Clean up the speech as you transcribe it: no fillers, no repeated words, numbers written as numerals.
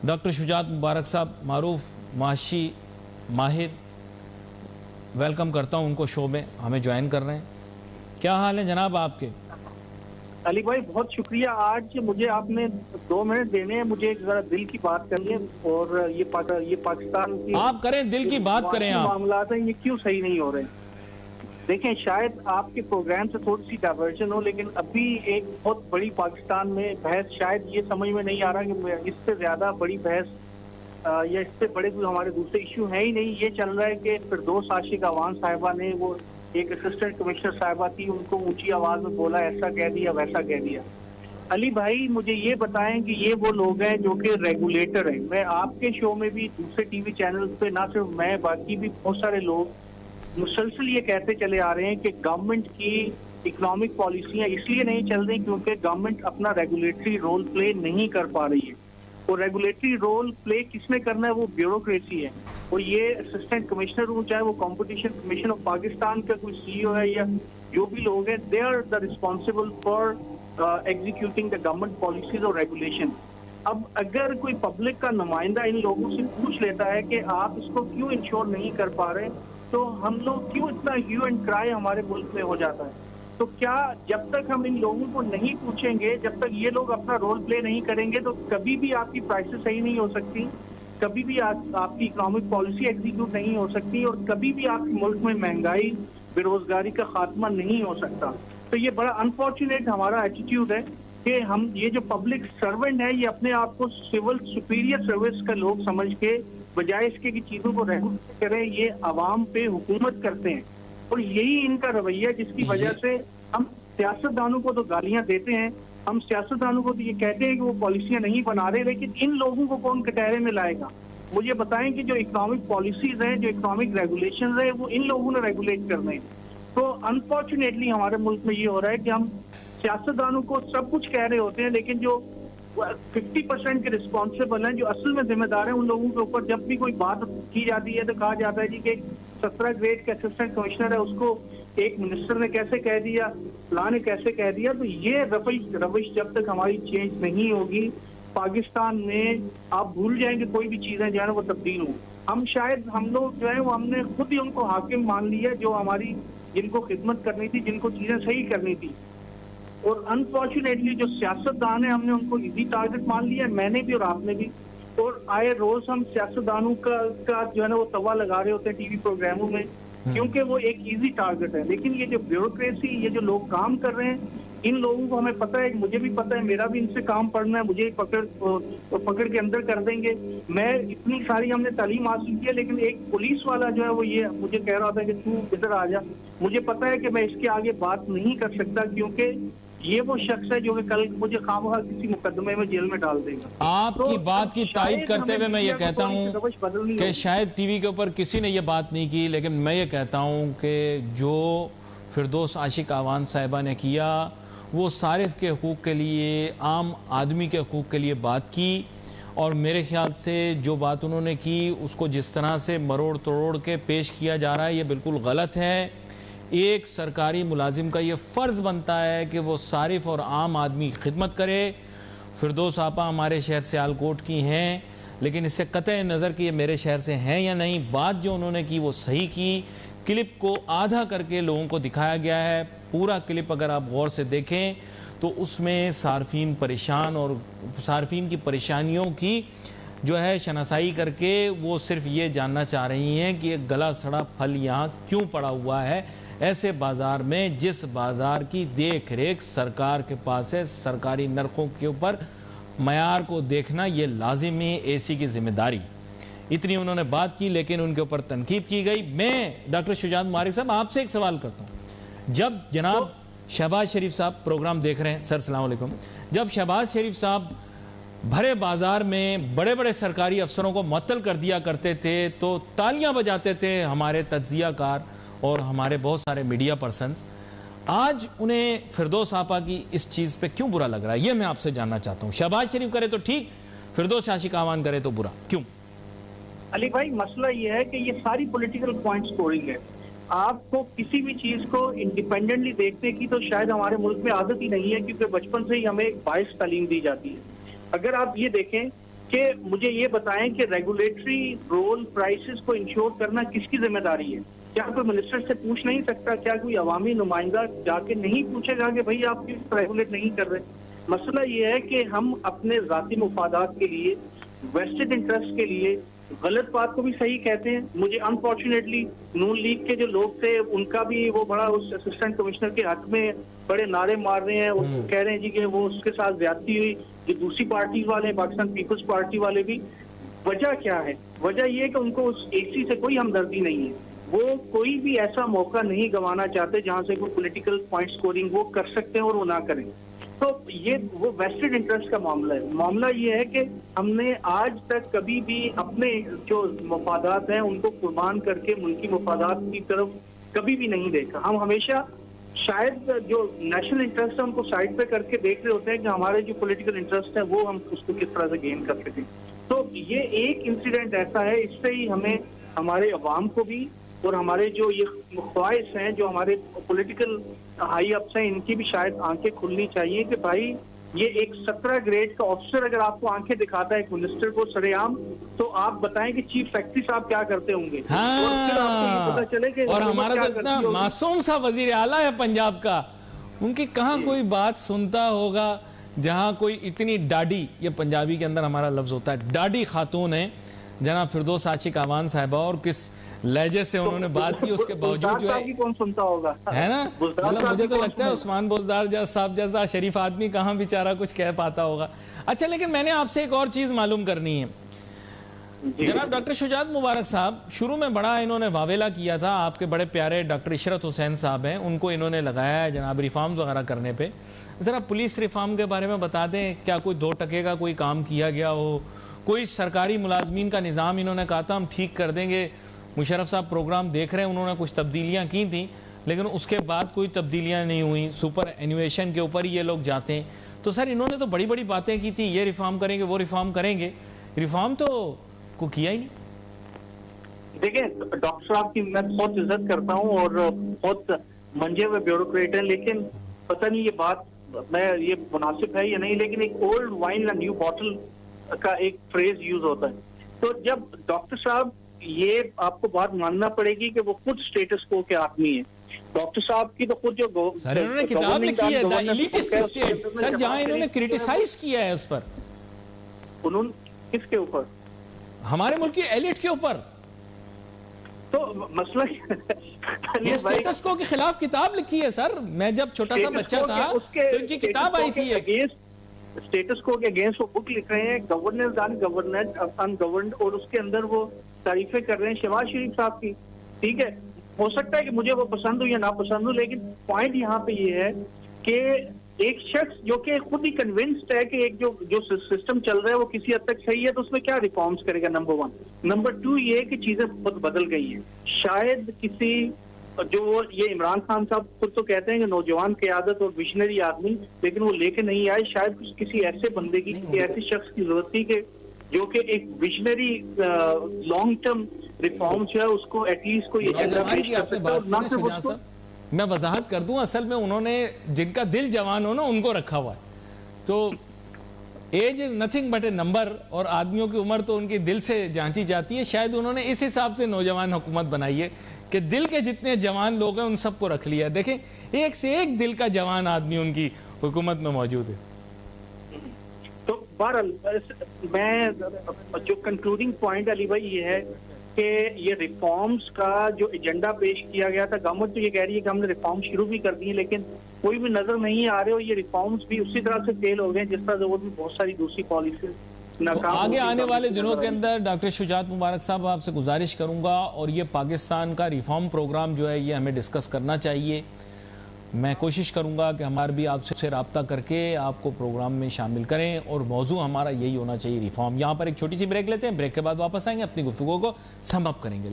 Doctor شجاعت مبارک صاحب، معروف معاشی ماہر، ویلکم کرتا ہوں ان کو شو میں، ہمیں جوائن کر رہے ہیں۔ کیا حال ہے جناب آپ کے؟ علی بھائی بہت شکریہ، آج مجھے آپ نے 2 منٹ دینے ہیں، مجھے ایک ذرا دل کی بات کرنی ہے، اور یہ پاکستان کی آپ کریں، دل کی بات کریں۔ آپ معاملات ہیں، یہ کیوں صحیح نہیں ہو رہے ہیں؟ دیکھیں، شاید آپ کے پروگرام سے تھوڑی سی ڈائیورژن ہو، لیکن ابھی ایک بہت بڑی پاکستان میں بحث، شاید یہ سمجھ میں نہیں آ رہا کہ اس سے زیادہ بڑی بحث یا اس سے بڑے کوئی ہمارے دوسرے ایشو ہیں ہی نہیں۔ یہ چل رہا ہے کہ فردوس عاشق اعوان صاحبہ نے، وہ ایک اسسٹنٹ کمشنر صاحبہ تھی، ان کو اونچی آواز میں بولا، ایسا کہہ دیا ویسا کہہ دیا۔ علی بھائی مجھے یہ بتائیں کہ یہ وہ لوگ ہیں جو کہ ریگولیٹر ہیں۔ میں آپ کے شو میں بھی، دوسرے ٹی وی چینلز پہ، نہ صرف میں، باقی بھی بہت سارے لوگ مسلسل یہ کہتے چلے آ رہے ہیں کہ گورنمنٹ کی اکنامک پالیسیاں اس لیے نہیں چل رہی کیونکہ گورنمنٹ اپنا ریگولیٹری رول پلے نہیں کر پا رہی ہے۔ اور ریگولیٹری رول پلے کس نے کرنا ہے؟ وہ بیوروکریسی ہے۔ اور یہ اسسٹنٹ کمشنر ہوں، چاہے وہ کمپٹیشن کمیشن آف پاکستان کا کوئی سی او ہے، یا جو بھی لوگ ہیں، they are the responsible for executing the government policies اور ریگولیشن۔ اب اگر کوئی پبلک کا نمائندہ ان لوگوں سے پوچھ لیتا ہے کہ آپ اس کو کیوں انشور نہیں کر پا رہے، تو ہم لوگ کیوں اتنا ہیو اینڈ کرائے ہمارے ملک میں ہو جاتا ہے؟ تو کیا جب تک ہم ان لوگوں کو نہیں پوچھیں گے، جب تک یہ لوگ اپنا رول پلے نہیں کریں گے، تو کبھی بھی آپ کی پرائسز صحیح نہیں ہو سکتی، کبھی بھی آپ کی اکنامک پالیسی ایگزیکیوٹ نہیں ہو سکتی، اور کبھی بھی آپ کے ملک میں مہنگائی، بے روزگاری کا خاتمہ نہیں ہو سکتا۔ تو یہ بڑا انفارچونیٹ ہمارا ایٹیٹیوڈ ہے کہ ہم یہ جو پبلک سرونٹ ہے، یہ اپنے آپ کو سول سپیریئر سروس کا لوگ سمجھ کے، بجائے اس کے کہ چیزوں کو ریگولیٹ کریں، یہ عوام پہ حکومت کرتے ہیں۔ اور یہی ان کا رویہ، جس کی وجہ سے ہم سیاستدانوں کو تو گالیاں دیتے ہیں، ہم سیاستدانوں کو تو یہ کہتے ہیں کہ وہ پالیسیاں نہیں بنا رہے، لیکن ان لوگوں کو کون کٹہرے میں لائے گا؟ مجھے بتائیں کہ جو اکنامک پالیسیز ہیں، جو اکنامک ریگولیشنز ہیں، وہ ان لوگوں نے ریگولیٹ کرنے ہیں۔ تو انفارچونیٹلی ہمارے ملک میں یہ ہو رہا ہے کہ ہم سیاستدانوں کو سب کچھ کہہ رہے ہوتے ہیں، لیکن جو 50% کے رسپانسبل ہیں، جو اصل میں ذمہ دار ہیں، ان لوگوں کے اوپر جب بھی کوئی بات کی جاتی ہے تو کہا جاتا ہے جی کہ 17 گریڈ کا اسسٹنٹ کمشنر ہے، اس کو ایک منسٹر نے کیسے کہہ دیا، فلاں نے کیسے کہہ دیا۔ تو یہ روش جب تک ہماری چینج نہیں ہوگی پاکستان میں، آپ بھول جائیں کہ کوئی بھی چیزیں جو ہے نا وہ تبدیل ہوں۔ ہم لوگ جو ہے وہ ہم نے خود ہی ان کو حاکم مان لیا، جو ہماری جن کو خدمت کرنی تھی، جن کو چیزیں صحیح کرنی تھی۔ اور انفارچونیٹلی جو سیاستدان ہیں، ہم نے ان کو ایزی ٹارگٹ مان لیا، میں نے بھی اور آپ نے بھی۔ اور آئے روز ہم سیاستدانوں کا جو ہے نا وہ توا لگا رہے ہوتے ہیں ٹی وی پروگراموں میں، کیونکہ وہ ایک ایزی ٹارگٹ ہے۔ لیکن یہ جو بیوروکریسی، یہ جو لوگ کام کر رہے ہیں، ان لوگوں کو ہمیں پتہ ہے، مجھے بھی پتہ ہے، میرا بھی ان سے کام پڑھنا ہے، مجھے پکڑ کے اندر کر دیں گے۔ میں اتنی ساری ہم نے تعلیم حاصل کی ہے، لیکن ایک پولیس والا جو ہے وہ یہ مجھے کہہ رہا تھا کہ تو ادھر آ جا، مجھے پتہ ہے کہ میں اس کے آگے بات نہیں کر سکتا، کیونکہ یہ وہ شخص ہے جو کہ کل مجھے خواہ کسی مقدمے میں جیل میں ڈال دے گا۔ آپ کی بات کی تائید کرتے ہوئے میں یہ کہتا ہوں کہ شاید ٹی وی کے اوپر کسی نے یہ بات نہیں کی، لیکن میں یہ کہتا ہوں کہ جو فردوس عاشق اعوان صاحبہ نے کیا، وہ صارف کے حقوق کے لیے، عام آدمی کے حقوق کے لیے بات کی، اور میرے خیال سے جو بات انہوں نے کی، اس کو جس طرح سے مروڑ توڑ کے پیش کیا جا رہا ہے، یہ بالکل غلط ہے۔ ایک سرکاری ملازم کا یہ فرض بنتا ہے کہ وہ صارف اور عام آدمی کی خدمت کرے۔ فردوس آپا ہمارے شہر سیالکوٹ کی ہیں، لیکن اس سے قطع نظر کہ یہ میرے شہر سے ہیں یا نہیں، بات جو انہوں نے کی وہ صحیح کی۔ کلپ کو آدھا کر کے لوگوں کو دکھایا گیا ہے، پورا کلپ اگر آپ غور سے دیکھیں تو اس میں صارفین پریشان اور صارفین کی پریشانیوں کی جو ہے شناسائی کر کے وہ صرف یہ جاننا چاہ رہی ہیں کہ ایک گلا سڑا پھل یہاں کیوں پڑا ہوا ہے ایسے بازار میں، جس بازار کی دیکھ ریکھ سرکار کے پاس ہے۔ سرکاری نرخوں کے اوپر معیار کو دیکھنا یہ لازمی اے سی کی ذمہ داری۔ اتنی انہوں نے بات کی، لیکن ان کے اوپر تنقید کی گئی۔ میں ڈاکٹر شجاعت مبارک صاحب آپ سے ایک سوال کرتا ہوں، جب جناب شہباز شریف صاحب پروگرام دیکھ رہے ہیں، سر السلام علیکم، جب شہباز شریف صاحب بھرے بازار میں بڑے بڑے سرکاری افسروں کو معطل کر دیا کرتے تھے تو تالیاں بجاتے تھے ہمارے تجزیہ کار اور ہمارے بہت سارے میڈیا پرسنز، آج انہیں فردوس آپا کی اس چیز پہ کیوں برا لگ رہا ہے؟ یہ میں آپ سے جاننا چاہتا ہوں۔ شہباز شریف کرے تو ٹھیک، فردوس عاشق اعوان کرے تو برا کیوں؟ علی بھائی مسئلہ یہ ہے کہ یہ ساری پولیٹیکل پوائنٹ سکورنگ ہے۔ آپ کو کسی بھی چیز کو انڈیپینڈنٹلی دیکھنے کی تو شاید ہمارے ملک میں عادت ہی نہیں ہے، کیونکہ بچپن سے ہی ہمیں ایک بائس تعلیم دی جاتی ہے۔ اگر آپ یہ دیکھیں کہ مجھے یہ بتائیں کہ ریگولیٹری رول پرائسز کو انشور کرنا کس کی ذمہ داری ہے؟ کیا کوئی منسٹر سے پوچھ نہیں سکتا؟ کیا کوئی عوامی نمائندہ جا کے نہیں پوچھے گا کہ بھائی آپ کیوں ریگولیٹ نہیں کر رہے؟ مسئلہ یہ ہے کہ ہم اپنے ذاتی مفادات کے لیے، ویسٹڈ انٹرسٹ کے لیے غلط بات کو بھی صحیح کہتے ہیں. مجھے انفارچونیٹلی نون لیگ کے جو لوگ تھے ان کا بھی وہ بڑا اس اسسٹنٹ کمشنر کے حق میں بڑے نعرے مار رہے ہیں، اور کہہ رہے ہیں جی کہ وہ اس کے ساتھ زیادتی ہوئی. جو دوسری پارٹی والے ہیں، پاکستان پیپلز پارٹی والے بھی، وجہ کیا ہے؟ وجہ یہ ہے کہ ان کو اس اے سی سے کوئی ہمدردی نہیں ہے. وہ کوئی بھی ایسا موقع نہیں گنوانا چاہتے جہاں سے کوئی پولیٹیکل پوائنٹ سکورنگ وہ کر سکتے ہیں اور وہ نہ کریں. تو یہ وہ ویسٹڈ انٹرسٹ کا معاملہ ہے. معاملہ یہ ہے کہ ہم نے آج تک کبھی بھی اپنے جو مفادات ہیں ان کو قربان کر کے ملکی مفادات کی طرف کبھی بھی نہیں دیکھا. ہم ہمیشہ شاید جو نیشنل انٹرسٹ ہے ان کو سائڈ پہ کر کے دیکھ رہے ہوتے ہیں کہ ہمارے جو پولیٹیکل انٹرسٹ ہے وہ ہم اس کو کس طرح سے گین کر سکیں. تو یہ ایک انسیڈنٹ ایسا ہے، اس سے ہی ہمیں ہمارے عوام کو بھی اور ہمارے جو یہ خواہش ہیں، جو ہمارے پولیٹیکل ہائی اپس ہیں، ان کی بھی شاید آنکھیں کھلنی چاہیے کہ بھائی یہ ایک 17 گریڈ کا آفیسر اگر آپ کو آنکھیں دکھاتا ہے ایک منسٹر کو سرے عام، تو آپ بتائیں کہ چیف سیکرٹری صاحب کیا کرتے ہوں گے. اور پھر آپ کو یہ پتا چلے کہ اور ہمارا تو اتنا معصوم سا وزیر اعلیٰ ہے پنجاب کا، ان کی کہاں کوئی بات سنتا ہوگا جہاں کوئی اتنی ڈاڈی، یہ پنجابی کے اندر ہمارا لفظ ہوتا ہے ڈاڈی خاتون ہے جناب فردوس عاشق اعوان صاحبہ، اور کس لہجے سے انہوں نے بات کی، اس کے باوجود جو ہے کون سنتا ہوگا ہے نا. مجھے تو لگتا ہے عثمان بزدار صاحب جیسا شریف آدمی کہاں بیچارہ کچھ کہہ پاتا ہوگا. اچھا، لیکن میں نے آپ سے ایک اور چیز معلوم کرنی ہے. جناب ڈاکٹر شجاعت مبارک صاحب شروع میں بڑا انہوں نے واویلا کیا تھا، آپ کے بڑے پیارے ڈاکٹر عشرت حسین صاحب ہیں، ان کو انہوں نے لگایا ہے جناب ریفارمز وغیرہ کرنے پہ. ذرا پولیس ریفارم کے بارے میں بتا دیں، کیا کوئی 2 ٹکے کا کوئی کام کیا گیا ہو؟ کوئی سرکاری ملازمین کا نظام انہوں نے کہا تھا ہم ٹھیک کر دیں گے. مشرف صاحب پروگرام دیکھ رہے ہیں، انہوں نے کچھ تبدیلیاں کی تھیں لیکن اس کے بعد کوئی تبدیلیاں نہیں ہوئیں، سپر اینویشن کے اوپر ہی یہ لوگ جاتے ہیں. تو سر انہوں نے تو بڑی بڑی باتیں کی تھی، یہ ریفارم کریں گے وہ ریفارم کریں گے، ریفارم تو کو کیا ہی نہیں. دیکھیں ڈاکٹر صاحب کی میں بہت عزت کرتا ہوں اور بہت منجے ہوئے بیوروکریٹ ہیں، لیکن پتہ نہیں یہ بات میں یہ مناسب ہے یا نہیں، لیکن ایک old wine and new bottle کا ایک فریز یوز ہوتا ہے. تو جب ڈاکٹر صاحب، یہ آپ کو بات ماننا پڑے گی کہ وہ خود سٹیٹس کو کے آدمی ہیں. ڈاکٹر صاحب کی تو خود جو سر انہوں نے کتاب لکھی ہے دی ایلیٹسٹ اسٹیٹ، سر جہاں انہوں نے کرٹیسائز کیا ہے اس پر. انہوں نے کس کے اوپر؟ ہمارے ملک کی ایلیٹ کے اوپر. تو مسئلہ یہ سٹیٹس کو کے خلاف کتاب لکھی ہے سر. میں جب چھوٹا سا بچہ تھا تو ان کی کتاب آئی تھی. سٹیٹس کو کے اگینسٹ وہ بک لکھ رہے ہیں، گورننس ان گورنڈ، اور اس کے اندر وہ تعریفیں کر رہے ہیں شہباز شریف صاحب کی. ٹھیک ہے، ہو سکتا ہے کہ مجھے وہ پسند ہو یا نہ پسند ہو، لیکن پوائنٹ یہاں پہ یہ ہے کہ ایک شخص جو کہ خود ہی کنونسڈ ہے کہ ایک جو سسٹم چل رہا ہے وہ کسی حد تک صحیح ہے، تو اس میں کیا ریفارمز کرے گا؟ نمبر 1. نمبر 2 یہ کہ چیزیں بہت بدل گئی ہیں. شاید کسی جو یہ عمران خان صاحب خود تو کہتے ہیں کہ نوجوان قیادت اور ویژنری آدمی، لیکن وہ لے کے نہیں آئے. شاید کسی ایسے بندے کی، ایسے شخص کی ضرورت تھی کہ جو کہ ایک ویژنری لانگ ٹرم ریفارم جو ہے اس کو ایٹ لیسٹ کوئی ایجنڈا پیش کر سکتا ہے. میں وضاحت کر دوں، اصل میں انہوں نے جن کا دل جوان ہو نا ان کو رکھا ہوا ہے. تو age is nothing but a number, اور آدمیوں کی عمر تو ان کی دل سے جانچی جاتی ہے. شاید انہوں نے اس حساب سے نوجوان حکومت بنائی ہے کہ دل کے جتنے جوان لوگ ہیں ان سب کو رکھ لیا. دیکھیں ایک سے ایک دل کا جوان آدمی ان کی حکومت میں موجود ہے. تو بہرحال میں جو کنکلوڈنگ پوائنٹ علی بھائی یہ ہے کہ یہ ریفارمز کا جو ایجنڈا پیش کیا گیا تھا، گورنمنٹ تو یہ کہہ رہی ہے کہ ہم نے ریفارم شروع بھی کر دیے، لیکن کوئی بھی نظر نہیں آ رہے، اور یہ ریفارمز بھی اسی طرح سے فیل ہو گئے جس طرح سے وہ بھی بہت ساری دوسری پالیسیز ناکام. آگے آنے والے دنوں کے اندر ڈاکٹر شجاعت مبارک صاحب آپ سے گزارش کروں گا، اور یہ پاکستان کا ریفارم پروگرام جو ہے یہ ہمیں ڈسکس کرنا چاہیے. میں کوشش کروں گا کہ ہمارے بھی آپ سے رابطہ کر کے آپ کو پروگرام میں شامل کریں، اور موضوع ہمارا یہی ہونا چاہیے ریفارم. یہاں پر ایک چھوٹی سی بریک لیتے ہیں، بریک کے بعد واپس آئیں گے، اپنی گفتگو کو سم اپ کریں گے.